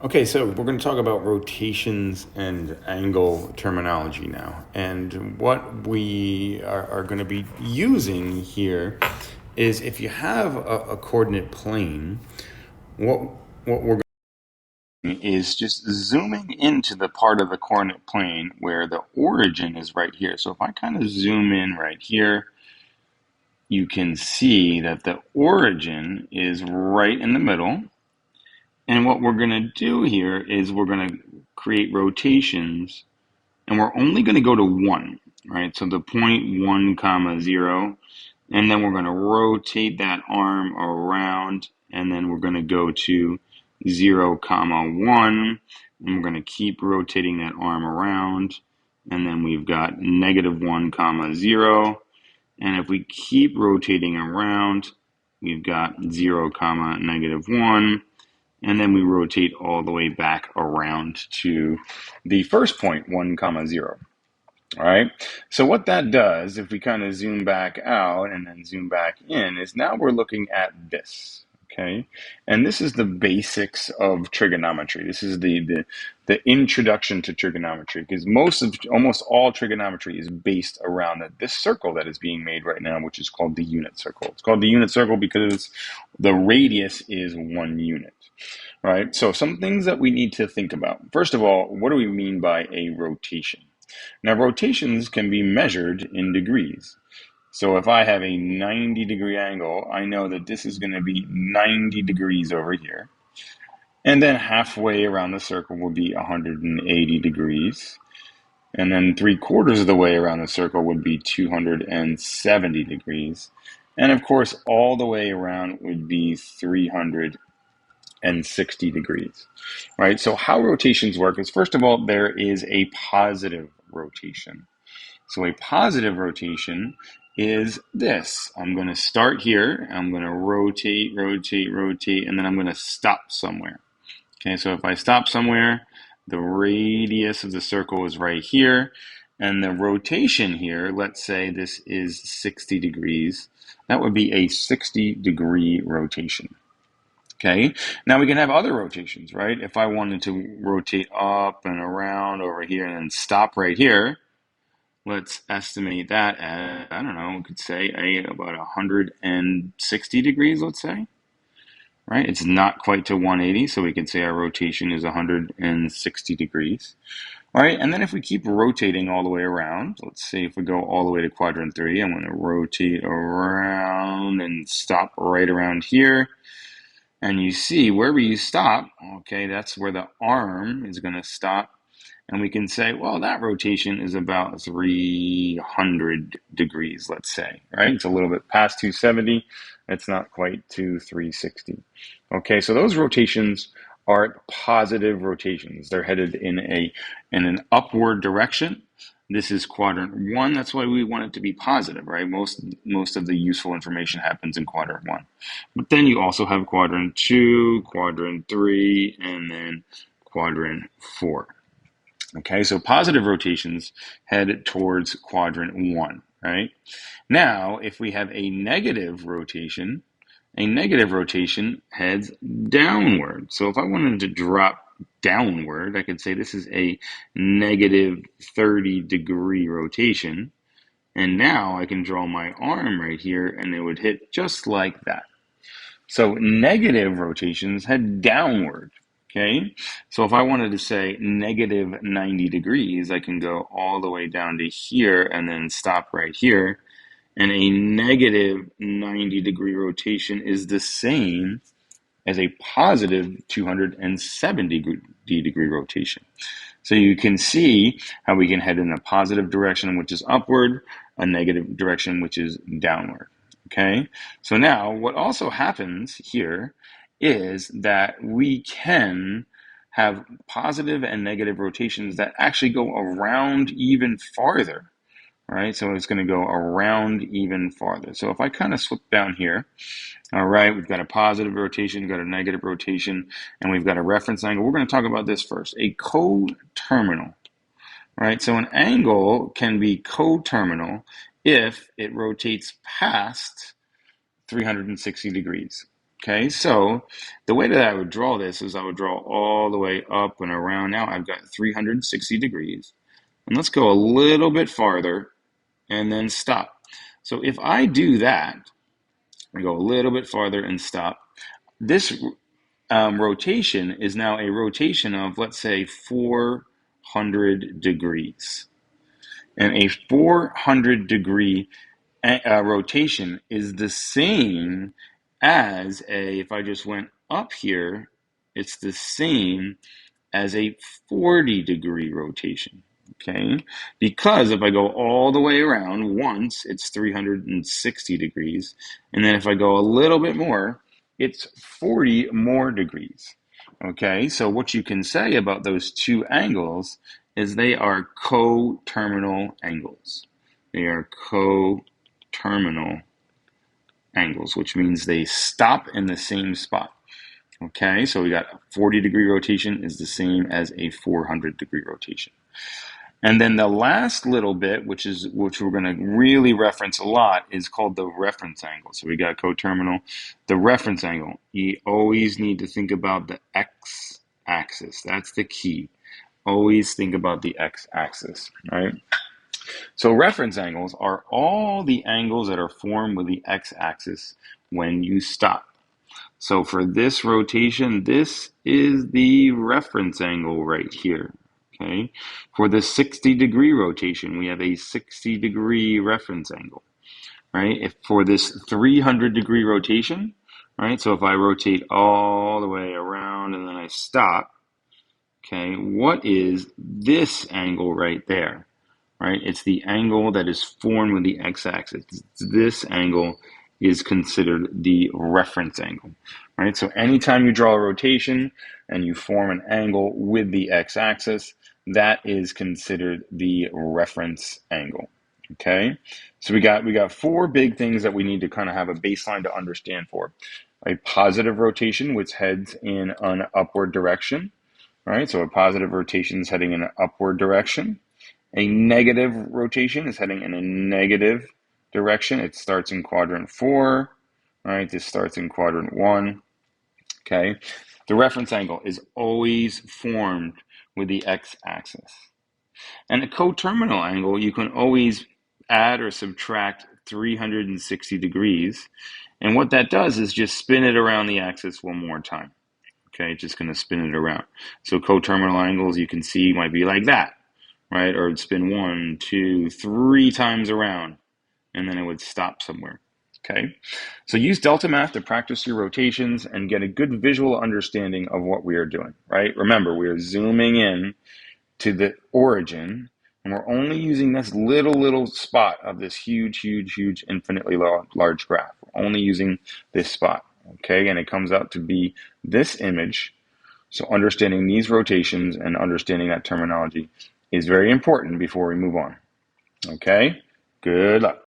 Okay, so we're going to talk about rotations and angle terminology now. And what we are going to be using here is if you have a coordinate plane, what what we're going to is just zooming into the part of the coordinate plane where the origin is right here. So if I kind of zoom in right here, you can see that the origin is right in the middle. And what we're going to do here is we're going to create rotations, and we're only going to go to 1, right? So the point 1 comma 0, and then we're going to rotate that arm around, and then we're going to go to 0 comma 1, and we're going to keep rotating that arm around, and then we've got negative 1 comma 0, and if we keep rotating around, we've got 0 comma negative 1, and then we rotate all the way back around to the first point, 1 comma 0. All right. So what that does, if we kind of zoom back out and then zoom back in, is now we're looking at this. Okay. And this is the basics of trigonometry. This is the introduction to trigonometry, because almost all trigonometry is based around this circle that is being made right now, which is called the unit circle. It's called the unit circle because the radius is 1 unit. Right. So some things that we need to think about. First of all, what do we mean by a rotation? Now, rotations can be measured in degrees. So if I have a 90-degree angle, I know that this is going to be 90 degrees over here. And then halfway around the circle will be 180 degrees. And then 3/4 of the way around the circle would be 270 degrees. And of course, all the way around would be 360 degrees, right? So how rotations work is, first of all, there is a positive rotation. So a positive rotation is this. I'm going to start here. I'm going to rotate, rotate, rotate, and then I'm going to stop somewhere. Okay, so if I stop somewhere, the radius of the circle is right here. And the rotation here, let's say this is 60 degrees. That would be a 60-degree rotation. Okay, now we can have other rotations, right? If I wanted to rotate up and around over here and then stop right here, let's estimate that at, I don't know, we could say about 160 degrees, let's say, right? It's not quite to 180, so we could say our rotation is 160 degrees, all right? And then if we keep rotating all the way around, let's say if we go all the way to quadrant 3, I'm going to rotate around and stop right around here. And you see, wherever you stop, okay, that's where the arm is going to stop. And we can say, well, that rotation is about 300 degrees, let's say, right? It's a little bit past 270. It's not quite to 360. Okay, so those rotations are positive rotations. They're headed in an upward direction. This is quadrant 1. That's why we want it to be positive, right? Most of the useful information happens in quadrant 1. But then you also have quadrant 2, quadrant 3, and then quadrant 4. Okay, so positive rotations head towards quadrant 1, right? Now, if we have a negative rotation heads downward. So if I wanted to drop downward, I could say this is a negative 30-degree rotation. And now I can draw my arm right here, and it would hit just like that. So negative rotations head downward. Okay, so if I wanted to say negative 90 degrees, I can go all the way down to here and then stop right here. And a negative 90-degree rotation is the same as a positive 270-degree rotation. So you can see how we can head in a positive direction, which is upward, a negative direction, which is downward. Okay, so now what also happens here is that we can have positive and negative rotations that actually go around even farther. All right, so it's going to go around even farther. So if I kind of slip down here, all right, we've got a positive rotation, we've got a negative rotation, and we've got a reference angle. We're going to talk about this first, a coterminal. Right, so an angle can be coterminal if it rotates past 360 degrees. Okay, so the way that I would draw this is I would draw all the way up and around. Now I've got 360 degrees. And let's go a little bit farther and then stop. So if I do that, I go a little bit farther and stop. This rotation is now a rotation of, let's say, 400 degrees. And a 400-degree rotation is the same as if I just went up here, it's the same as a 40-degree rotation. Okay, because if I go all the way around once, it's 360 degrees. And then if I go a little bit more, it's 40 more degrees. Okay, so what you can say about those two angles is they are coterminal angles. They are coterminal angles, which means they stop in the same spot. Okay, so we got a 40-degree rotation is the same as a 400-degree rotation. And then the last little bit, which we're going to really reference a lot, is called the reference angle. So we got coterminal. The reference angle, you always need to think about the x-axis. That's the key. Always think about the x-axis, right? So reference angles are all the angles that are formed with the x-axis when you stop. So for this rotation, this is the reference angle right here. Okay. For the 60-degree rotation, we have a 60-degree reference angle, right? If for this 300-degree rotation, right? So if I rotate all the way around and then I stop, okay, what is this angle right there? Right? It's the angle that is formed with the x-axis. This angle is considered the reference angle, right? So anytime you draw a rotation and you form an angle with the x-axis, that is considered the reference angle. Okay, so we got four big things that we need to kind of have a baseline to understand for. A positive rotation, which heads in an upward direction, right? So a positive rotation is heading in an upward direction. A negative rotation is heading in a negative direction. It starts in quadrant 4, right? This starts in quadrant 1, okay? The reference angle is always formed with the x-axis. And a coterminal angle, you can always add or subtract 360 degrees. And what that does is just spin it around the axis one more time. Okay, just going to spin it around. So coterminal angles, you can see, might be like that. Right? Or it'd spin 1, 2, 3 times around, and then it would stop somewhere. Okay? So use Delta Math to practice your rotations and get a good visual understanding of what we are doing, right? Remember, we are zooming in to the origin, and we're only using this little spot of this huge, infinitely large graph. We're only using this spot, okay? And it comes out to be this image. So understanding these rotations and understanding that terminology is very important before we move on. Okay? Good luck.